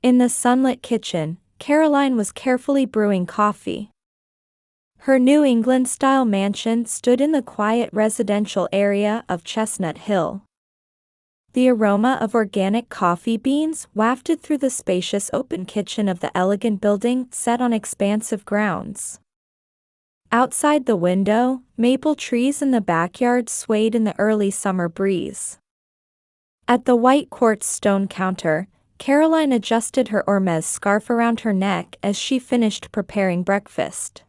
In the sunlit kitchen, Caroline was carefully brewing coffee. Her New England-style mansion stood in the quiet residential area of Chestnut Hill. The aroma of organic coffee beans wafted through the spacious open kitchen of the elegant building set on expansive grounds. Outside the window, maple trees in the backyard swayed in the early summer breeze. At the white quartz stone counter, Caroline adjusted her Hermes scarf around her neck as she finished preparing breakfast.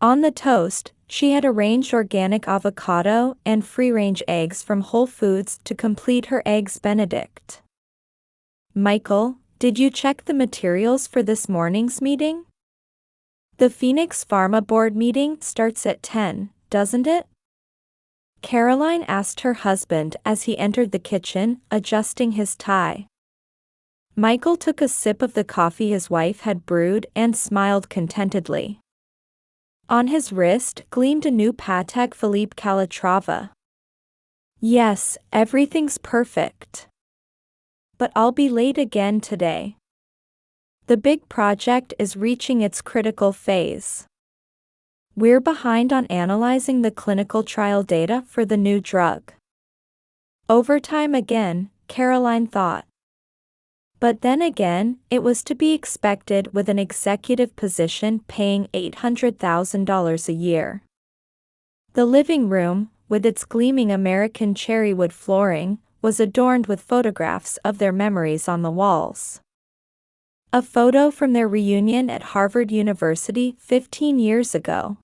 On the toast, she had arranged organic avocado and free-range eggs from Whole Foods to complete her Eggs Benedict. "Michael, did you check the materials for this morning's meeting? The Phoenix Pharma board meeting starts at 10, doesn't it?" Caroline asked her husband as he entered the kitchen, adjusting his tie. Michael took a sip of the coffee his wife had brewed and smiled contentedly. On his wrist gleamed a new Patek Philippe Calatrava. "Yes, everything's perfect. But I'll be late again today. The big project is reaching its critical phase. We're behind on analyzing the clinical trial data for the new drug." Overtime again, Caroline thought. But then again, it was to be expected with an executive position paying $800,000 a year. The living room, with its gleaming American cherrywood flooring, was adorned with photographs of their memories on the walls. A photo from their reunion at Harvard University 15 years ago.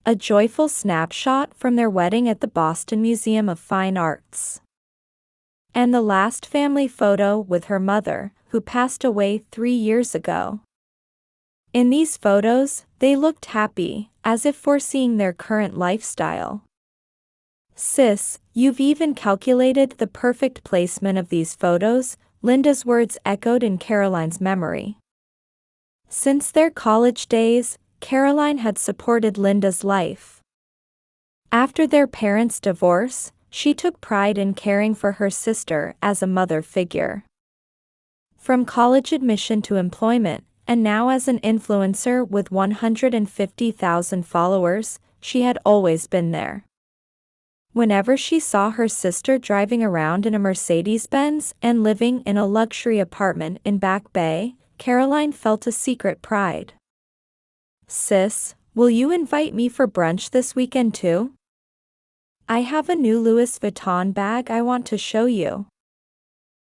A joyful snapshot from their wedding at the Boston Museum of Fine Arts. And the last family photo with her mother, who passed away 3 years ago. In these photos, they looked happy, as if foreseeing their current lifestyle. "Sis, you've even calculated the perfect placement of these photos," Linda's words echoed in Caroline's memory. Since their college days, Caroline had supported Linda's life. After their parents' divorce, she took pride in caring for her sister as a mother figure. From college admission to employment, and now as an influencer with 150,000 followers, she had always been there. Whenever she saw her sister driving around in a Mercedes-Benz and living in a luxury apartment in Back Bay, Caroline felt a secret pride. "Sis, will you invite me for brunch this weekend too? I have a new Louis Vuitton bag I want to show you."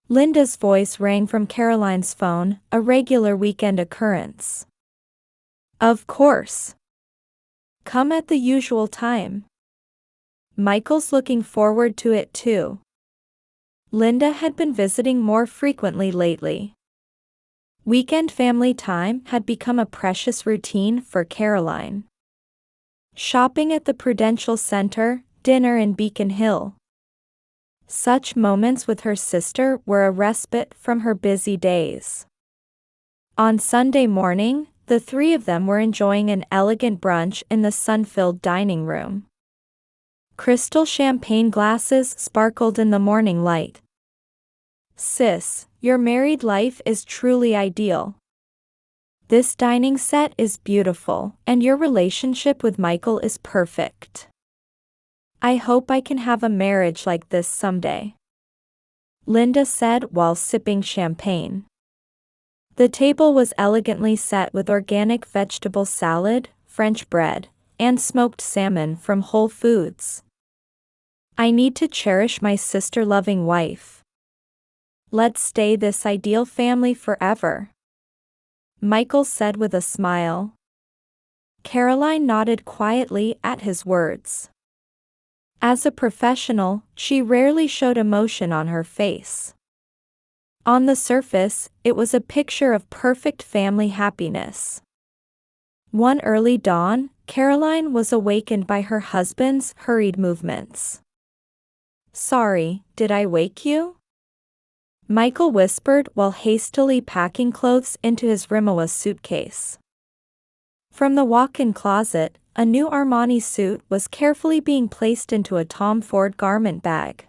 Linda's voice rang from Caroline's phone, a regular weekend occurrence. "Of course. Come at the usual time. Michael's looking forward to it too." Linda had been visiting more frequently lately. Weekend family time had become a precious routine for Caroline. Shopping at the Prudential Center, dinner in Beacon Hill. Such moments with her sister were a respite from her busy days. On Sunday morning, the three of them were enjoying an elegant brunch in the sun-filled dining room. Crystal champagne glasses sparkled in the morning light. "Sis, your married life is truly ideal. This dining set is beautiful, and your relationship with Michael is perfect. I hope I can have a marriage like this someday," Linda said while sipping champagne. The table was elegantly set with organic vegetable salad, French bread, and smoked salmon from Whole Foods. "I need to cherish my sister-loving wife. Let's stay this ideal family forever," Michael said with a smile. Caroline nodded quietly at his words. As a professional, she rarely showed emotion on her face. On the surface, it was a picture of perfect family happiness. One early dawn, Caroline was awakened by her husband's hurried movements. "Sorry, did I wake you?" Michael whispered while hastily packing clothes into his Rimowa suitcase. From the walk-in closet, a new Armani suit was carefully being placed into a Tom Ford garment bag.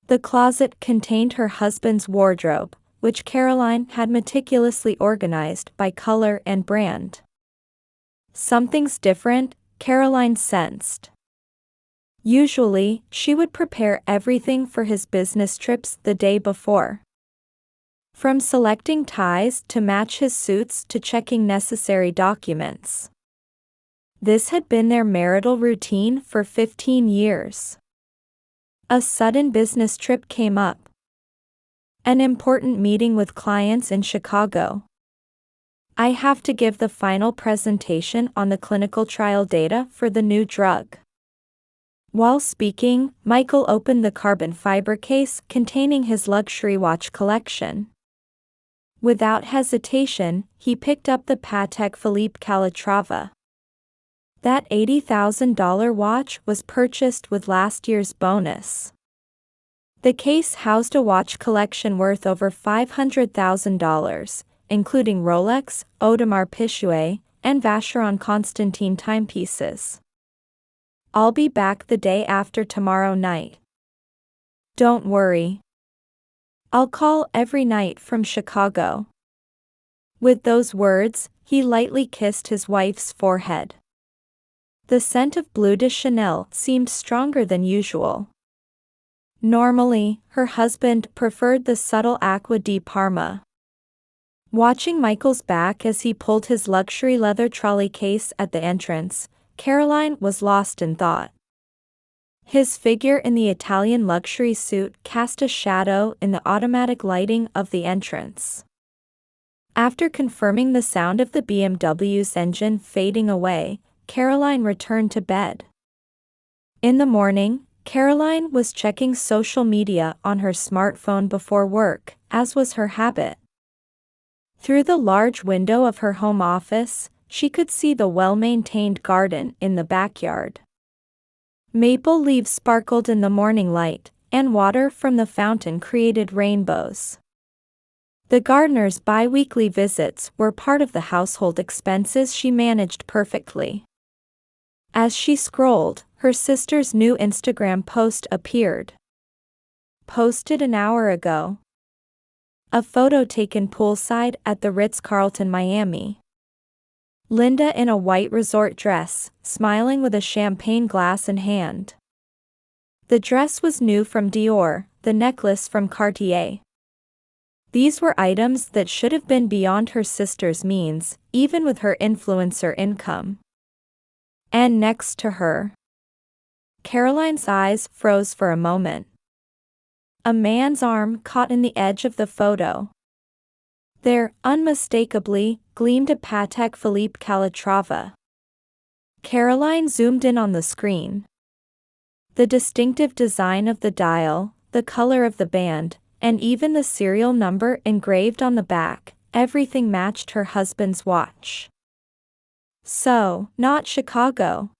The closet contained her husband's wardrobe, which Caroline had meticulously organized by color and brand. Something's different, Caroline sensed. Usually, she would prepare everything for his business trips the day before. From selecting ties to match his suits to checking necessary documents. This had been their marital routine for 15 years. A sudden business trip came up. An important meeting with clients in Chicago. I have to give the final presentation on the clinical trial data for the new drug. While speaking, Michael opened the carbon fiber case containing his luxury watch collection. Without hesitation, he picked up the Patek Philippe Calatrava. That $80,000 watch was purchased with last year's bonus. The case housed a watch collection worth over $500,000, including Rolex, Audemars Piguet, and Vacheron Constantin timepieces. I'll be back the day after tomorrow night. Don't worry. I'll call every night from Chicago. With those words, he lightly kissed his wife's forehead. The scent of Bleu de Chanel seemed stronger than usual. Normally, her husband preferred the subtle Acqua di Parma. Watching Michael's back as he pulled his luxury leather trolley case at the entrance, Caroline was lost in thought. His figure in the Italian luxury suit cast a shadow in the automatic lighting of the entrance. After confirming the sound of the BMW's engine fading away, Caroline returned to bed. In the morning, Caroline was checking social media on her smartphone before work, as was her habit. Through the large window of her home office, she could see the well-maintained garden in the backyard. Maple leaves sparkled in the morning light, and water from the fountain created rainbows. The gardener's bi-weekly visits were part of the household expenses she managed perfectly. As she scrolled, her sister's new Instagram post appeared. Posted an hour ago. A photo taken poolside at the Ritz-Carlton Miami. Linda in a white resort dress, smiling with a champagne glass in hand. The dress was new from Dior, the necklace from Cartier. These were items that should have been beyond her sister's means, even with her influencer income. And next to her. Caroline's eyes froze for a moment. A man's arm caught in the edge of the photo. There, unmistakably, gleamed a Patek Philippe Calatrava. Caroline zoomed in on the screen. The distinctive design of the dial, the color of the band, and even the serial number engraved on the back, everything matched her husband's watch. So, not Chicago.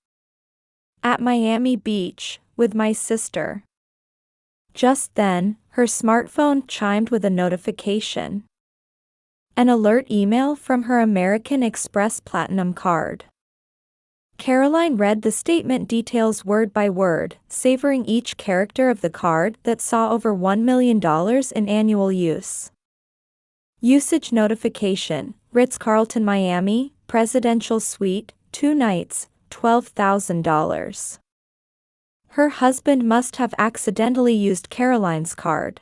At Miami Beach, with my sister. Just then, her smartphone chimed with a notification. An alert email from her American Express Platinum card. Caroline read the statement details word by word, savoring each character of the card that saw over $1 million in annual use. Usage notification, Ritz-Carlton Miami, Presidential Suite, 2 nights, $12,000. Her husband must have accidentally used Caroline's card.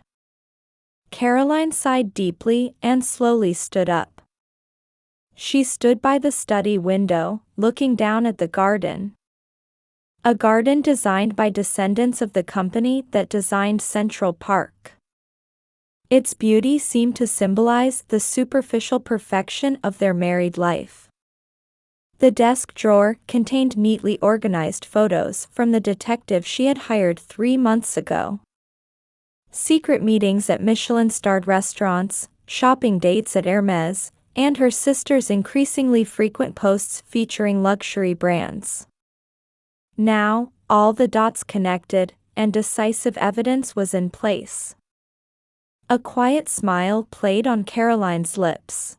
Caroline sighed deeply and slowly stood up. She stood by the study window, looking down at the garden. A garden designed by descendants of the company that designed Central Park. Its beauty seemed to symbolize the superficial perfection of their married life. The desk drawer contained neatly organized photos from the detective she had hired 3 months ago. Secret meetings at Michelin-starred restaurants, shopping dates at Hermès, and her sister's increasingly frequent posts featuring luxury brands. Now, all the dots connected, and decisive evidence was in place. A quiet smile played on Caroline's lips.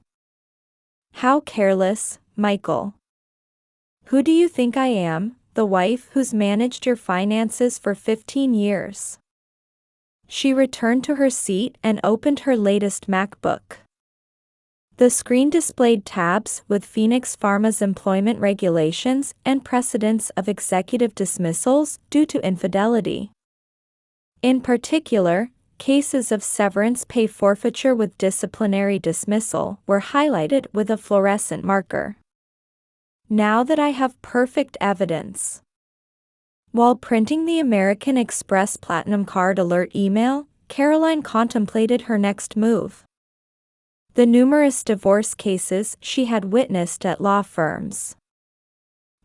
How careless, Michael. Who do you think I am, the wife who's managed your finances for 15 years? She returned to her seat and opened her latest MacBook. The screen displayed tabs with Phoenix Pharma's employment regulations and precedents of executive dismissals due to infidelity. In particular, cases of severance pay forfeiture with disciplinary dismissal were highlighted with a fluorescent marker. Now that I have perfect evidence. While printing the American Express Platinum Card alert email, Caroline contemplated her next move. The numerous divorce cases she had witnessed at law firms.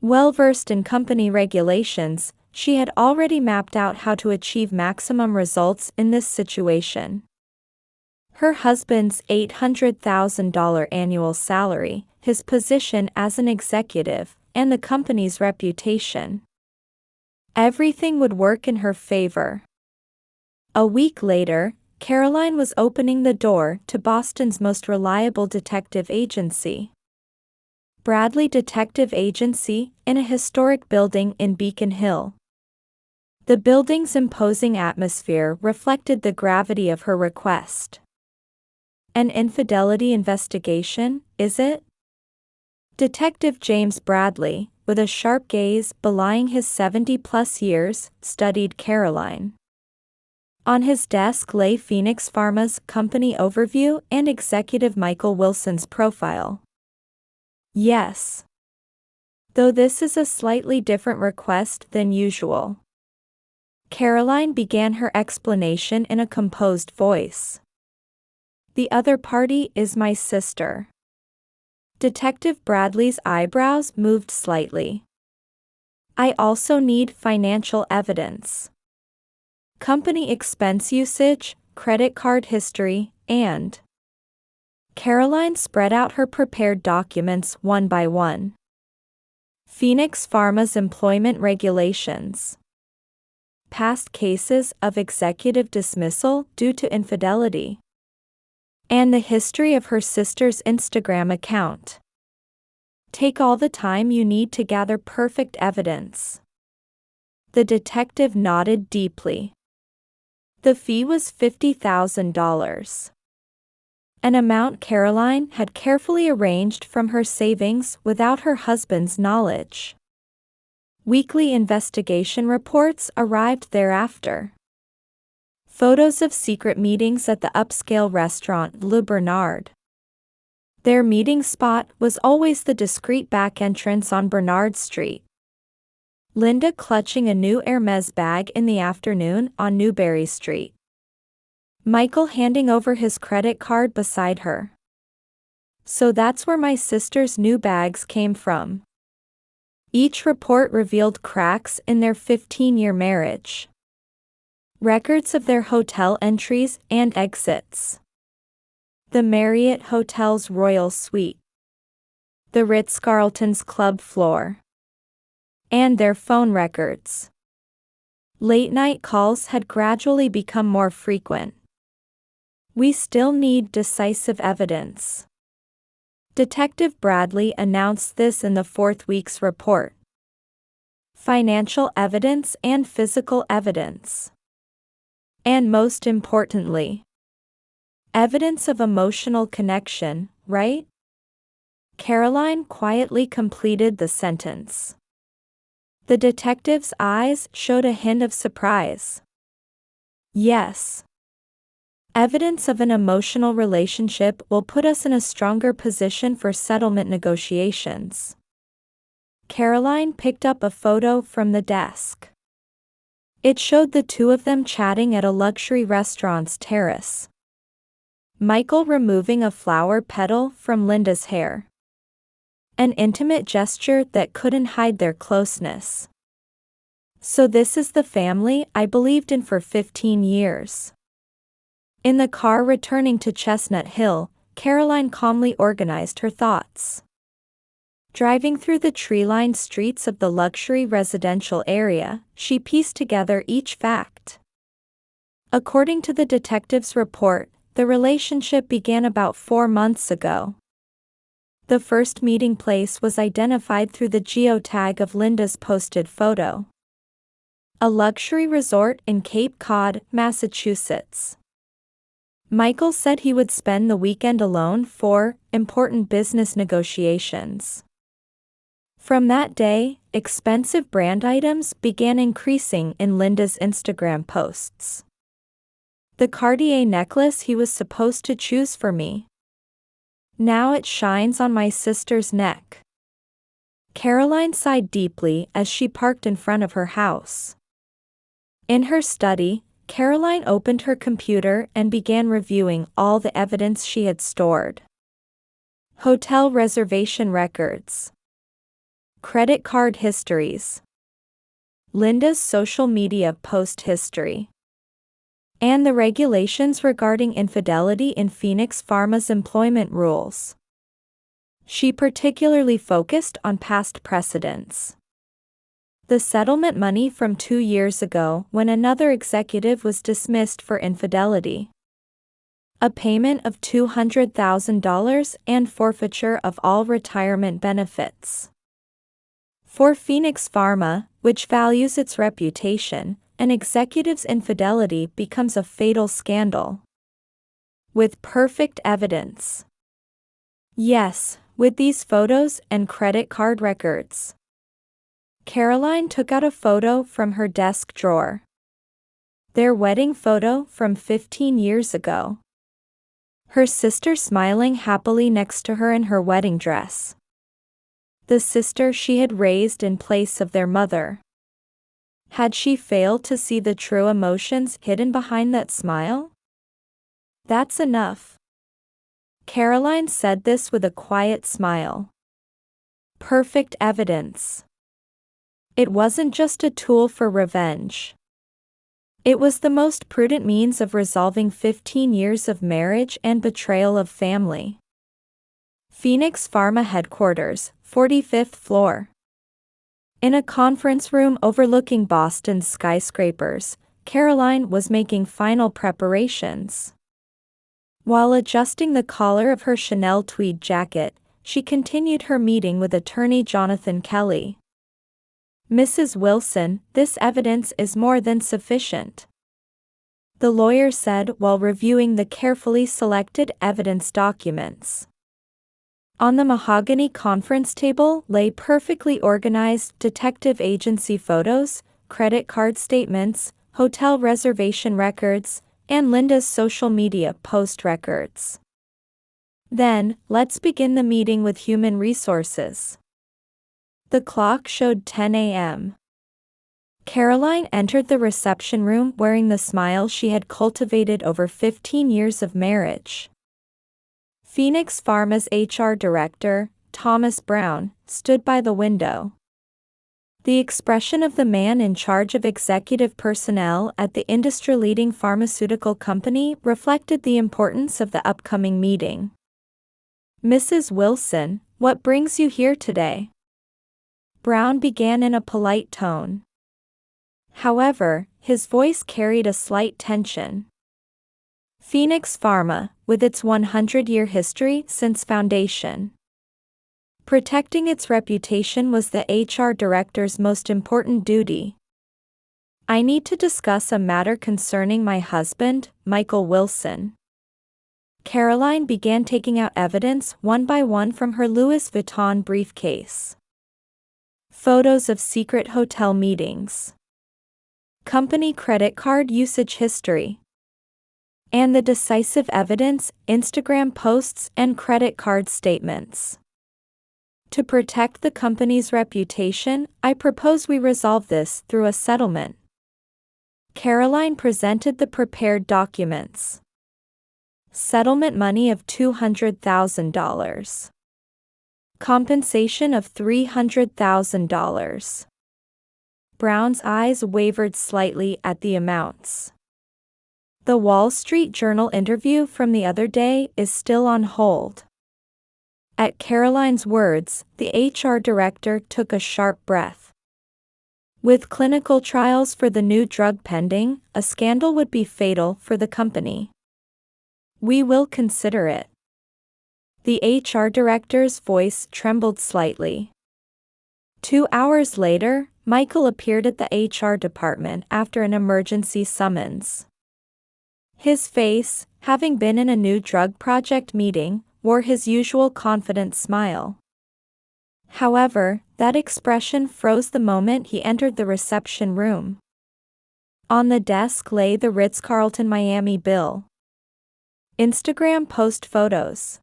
Well-versed in company regulations, she had already mapped out how to achieve maximum results in this situation. Her husband's $800,000 annual salary, his position as an executive, and the company's reputation. Everything would work in her favor. A week later, Caroline was opening the door to Boston's most reliable detective agency. Bradley Detective Agency, in a historic building in Beacon Hill. The building's imposing atmosphere reflected the gravity of her request. An infidelity investigation, is it? Detective James Bradley, with a sharp gaze belying his 70-plus years, studied Caroline. On his desk lay Phoenix Pharma's company overview and executive Michael Wilson's profile. Yes. Though this is a slightly different request than usual. Caroline began her explanation in a composed voice. The other party is my sister. Detective Bradley's eyebrows moved slightly. I also need financial evidence. Company expense usage, credit card history, and... Caroline spread out her prepared documents one by one. Phoenix Pharma's employment regulations. Past cases of executive dismissal due to infidelity. And the history of her sister's Instagram account. Take all the time you need to gather perfect evidence. The detective nodded deeply. The fee was $50,000. An amount Caroline had carefully arranged from her savings without her husband's knowledge. Weekly investigation reports arrived thereafter. Photos of secret meetings at the upscale restaurant Le Bernard. Their meeting spot was always the discreet back entrance on Bernard Street. Linda clutching a new Hermes bag in the afternoon on Newberry Street. Michael handing over his credit card beside her. So that's where my sister's new bags came from. Each report revealed cracks in their 15-year marriage. Records of their hotel entries and exits. The Marriott Hotel's Royal Suite. The Ritz-Carlton's club floor. And their phone records. Late-night calls had gradually become more frequent. We still need decisive evidence. Detective Bradley announced this in the fourth week's report. Financial evidence and physical evidence. And most importantly, evidence of emotional connection, right? Caroline quietly completed the sentence. The detective's eyes showed a hint of surprise. Yes. Evidence of an emotional relationship will put us in a stronger position for settlement negotiations. Caroline picked up a photo from the desk. It showed the two of them chatting at a luxury restaurant's terrace. Michael removing a flower petal from Linda's hair. An intimate gesture that couldn't hide their closeness. So this is the family I believed in for 15 years. In the car returning to Chestnut Hill, Caroline calmly organized her thoughts. Driving through the tree-lined streets of the luxury residential area, she pieced together each fact. According to the detective's report, the relationship began about 4 months ago. The first meeting place was identified through the geotag of Linda's posted photo. a luxury resort in Cape Cod, Massachusetts. Michael said he would spend the weekend alone for important business negotiations. From that day, expensive brand items began increasing in Linda's Instagram posts. The Cartier necklace he was supposed to choose for me. Now it shines on my sister's neck. Caroline sighed deeply as she parked in front of her house. In her study, Caroline opened her computer and began reviewing all the evidence she had stored. Hotel reservation records. Credit card histories. Linda's social media post history. And the regulations regarding infidelity in Phoenix Pharma's employment rules. She particularly focused on past precedents. The settlement money from 2 years ago when another executive was dismissed for infidelity. A payment of $200,000 and forfeiture of all retirement benefits. For Phoenix Pharma, which values its reputation, an executive's infidelity becomes a fatal scandal. With perfect evidence. Yes, with these photos and credit card records. Caroline took out a photo from her desk drawer. Their wedding photo from 15 years ago. Her sister smiling happily next to her in her wedding dress. The sister she had raised in place of their mother. Had she failed to see the true emotions hidden behind that smile? That's enough. Caroline said this with a quiet smile. Perfect evidence. It wasn't just a tool for revenge. It was the most prudent means of resolving 15 years of marriage and betrayal of family. Phoenix Pharma headquarters, 45th floor. In a conference room overlooking Boston's skyscrapers, Caroline was making final preparations. While adjusting the collar of her Chanel tweed jacket, she continued her meeting with attorney Jonathan Kelly. Mrs. Wilson, this evidence is more than sufficient, the lawyer said while reviewing the carefully selected evidence documents. On the mahogany conference table lay perfectly organized detective agency photos, credit card statements, hotel reservation records, and Linda's social media post records. Then, let's begin the meeting with human resources. The clock showed 10 a.m. Caroline entered the reception room wearing the smile she had cultivated over 15 years of marriage. Phoenix Pharma's HR director, Thomas Brown, stood by the window. The expression of the man in charge of executive personnel at the industry-leading pharmaceutical company reflected the importance of the upcoming meeting. Mrs. Wilson, what brings you here today? Brown began in a polite tone. However, his voice carried a slight tension. Phoenix Pharma, with its 100-year history since foundation. Protecting its reputation was the HR director's most important duty. I need to discuss a matter concerning my husband, Michael Wilson. Caroline began taking out evidence one by one from her Louis Vuitton briefcase. Photos of secret hotel meetings. Company credit card usage history. And the decisive evidence, Instagram posts and credit card statements. To protect the company's reputation, I propose we resolve this through a settlement. Caroline presented the prepared documents. Settlement money of $200,000. Compensation of $300,000. Brown's eyes wavered slightly at the amounts. The Wall Street Journal interview from the other day is still on hold. At Caroline's words, the HR director took a sharp breath. With clinical trials for the new drug pending, a scandal would be fatal for the company. We will consider it. The HR director's voice trembled slightly. 2 hours later, Michael appeared at the HR department after an emergency summons. His face, having been in a new drug project meeting, wore his usual confident smile. However, that expression froze the moment he entered the reception room. On the desk lay the Ritz-Carlton Miami bill, Instagram post photos,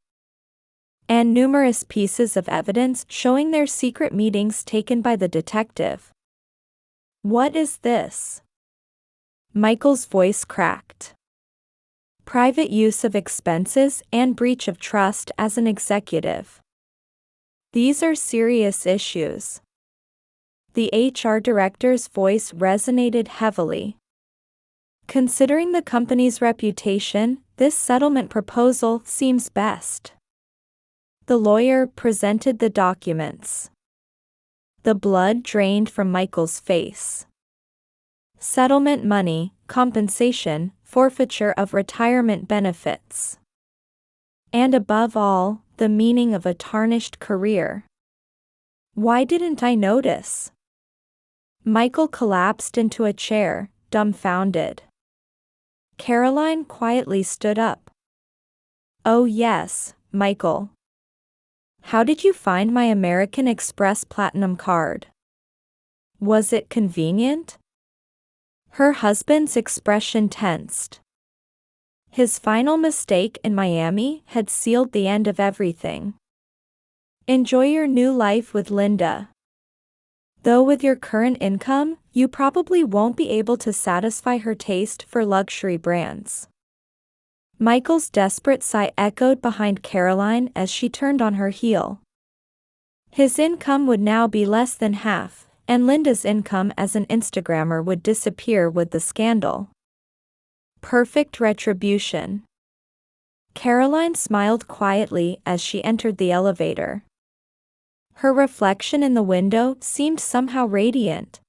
and numerous pieces of evidence showing their secret meetings taken by the detective. "What is this?" Michael's voice cracked. "Private use of expenses and breach of trust as an executive. These are serious issues." The HR director's voice resonated heavily. "Considering the company's reputation, this settlement proposal seems best." The lawyer presented the documents. The blood drained from Michael's face. Settlement money, compensation, forfeiture of retirement benefits. And above all, the meaning of a tarnished career. Why didn't I notice? Michael collapsed into a chair, dumbfounded. Caroline quietly stood up. "Oh yes, Michael. How did you find my American Express Platinum card? Was it convenient?" Her husband's expression tensed. His final mistake in Miami had sealed the end of everything. "Enjoy your new life with Linda. Though with your current income, you probably won't be able to satisfy her taste for luxury brands." Michael's desperate sigh echoed behind Caroline as she turned on her heel. His income would now be less than half, and Linda's income as an Instagrammer would disappear with the scandal. Perfect retribution. Caroline smiled quietly as she entered the elevator. Her reflection in the window seemed somehow radiant.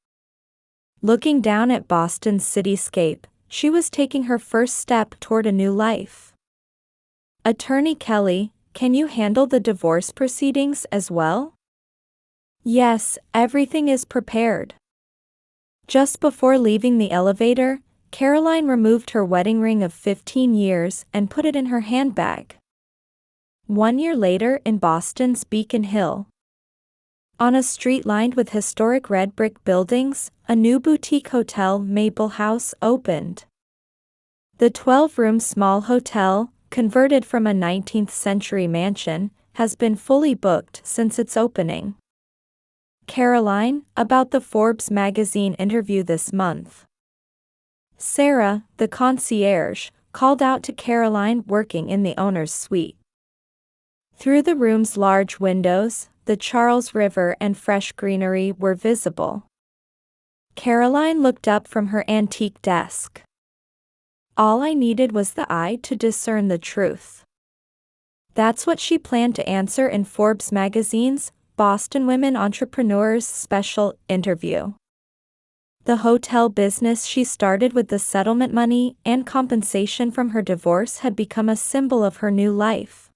Looking down at Boston's cityscape, she was taking her first step toward a new life. "Attorney Kelly, can you handle the divorce proceedings as well?" "Yes, everything is prepared." Just before leaving the elevator, Caroline removed her wedding ring of 15 years and put it in her handbag. 1 year later in Boston's Beacon Hill. On a street lined with historic red brick buildings, a new boutique hotel, Maple House, opened. The 12-room small hotel, converted from a 19th-century mansion, has been fully booked since its opening. Caroline, about the Forbes magazine interview this month. Sarah, the concierge, called out to Caroline working in the owner's suite. Through the room's large windows, the Charles River and fresh greenery were visible. Caroline looked up from her antique desk. All I needed was the eye to discern the truth. That's what she planned to answer in Forbes magazine's Boston Women Entrepreneurs special interview. The hotel business she started with the settlement money and compensation from her divorce had become a symbol of her new life.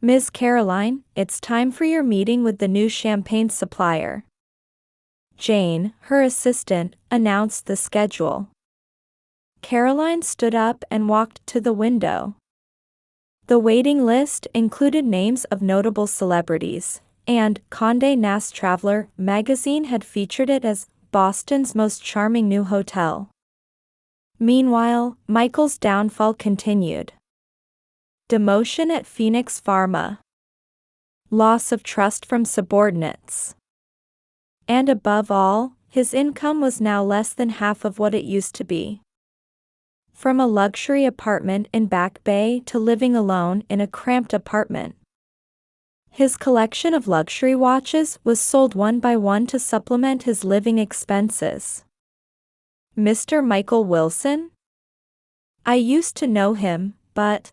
"Ms. Caroline, it's time for your meeting with the new champagne supplier." Jane, her assistant, announced the schedule. Caroline stood up and walked to the window. The waiting list included names of notable celebrities, and Condé Nast Traveler magazine had featured it as Boston's most charming new hotel. Meanwhile, Michael's downfall continued. Demotion at Phoenix Pharma. Loss of trust from subordinates. And above all, his income was now less than half of what it used to be. From a luxury apartment in Back Bay to living alone in a cramped apartment. His collection of luxury watches was sold one by one to supplement his living expenses. Mr. Michael Wilson? I used to know him, but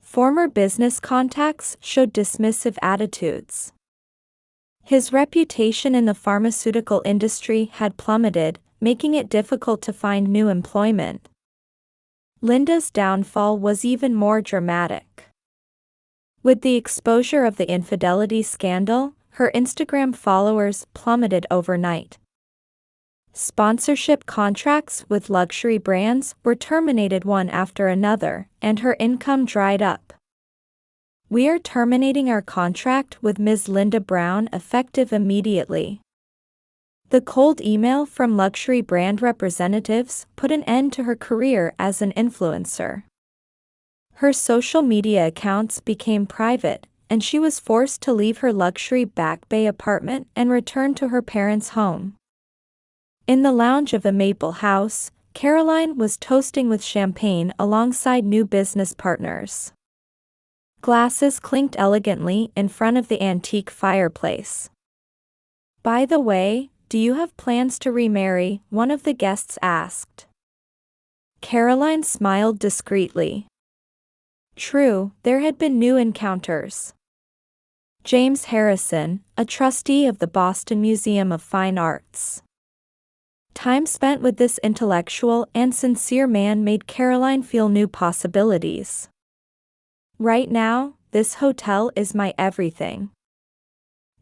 former business contacts showed dismissive attitudes. His reputation in the pharmaceutical industry had plummeted, making it difficult to find new employment. Linda's downfall was even more dramatic. With the exposure of the infidelity scandal, her Instagram followers plummeted overnight. Sponsorship contracts with luxury brands were terminated one after another, and her income dried up. "We are terminating our contract with Ms. Linda Brown effective immediately." The cold email from luxury brand representatives put an end to her career as an influencer. Her social media accounts became private, and she was forced to leave her luxury Back Bay apartment and return to her parents' home. In the lounge of a Maple house, Caroline was toasting with champagne alongside new business partners. Glasses clinked elegantly in front of the antique fireplace. "By the way, do you have plans to remarry?" one of the guests asked. Caroline smiled discreetly. True, there had been new encounters. James Harrison, a trustee of the Boston Museum of Fine Arts. Time spent with this intellectual and sincere man made Caroline feel new possibilities. "Right now, this hotel is my everything."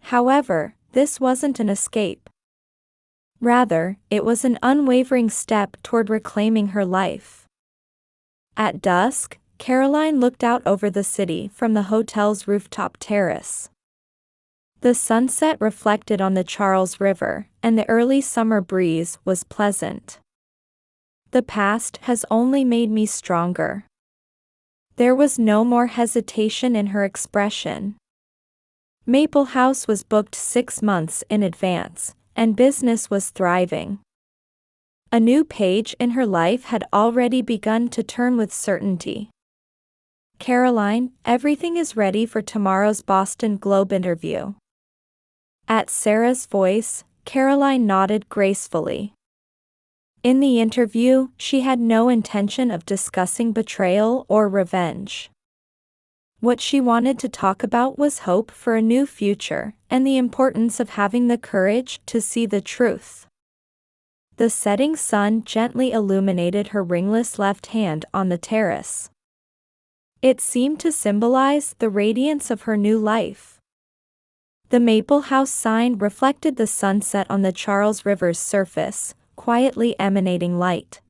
However, this wasn't an escape. Rather, it was an unwavering step toward reclaiming her life. At dusk, Caroline looked out over the city from the hotel's rooftop terrace. The sunset reflected on the Charles River, and the early summer breeze was pleasant. "The past has only made me stronger." There was no more hesitation in her expression. Maple House was booked 6 months in advance, and business was thriving. A new page in her life had already begun to turn with certainty. "Caroline, everything is ready for tomorrow's Boston Globe interview." At Sarah's voice, Caroline nodded gracefully. In the interview, she had no intention of discussing betrayal or revenge. What she wanted to talk about was hope for a new future, and the importance of having the courage to see the truth. The setting sun gently illuminated her ringless left hand on the terrace. It seemed to symbolize the radiance of her new life. The Maple House sign reflected the sunset on the Charles River's surface, quietly emanating light.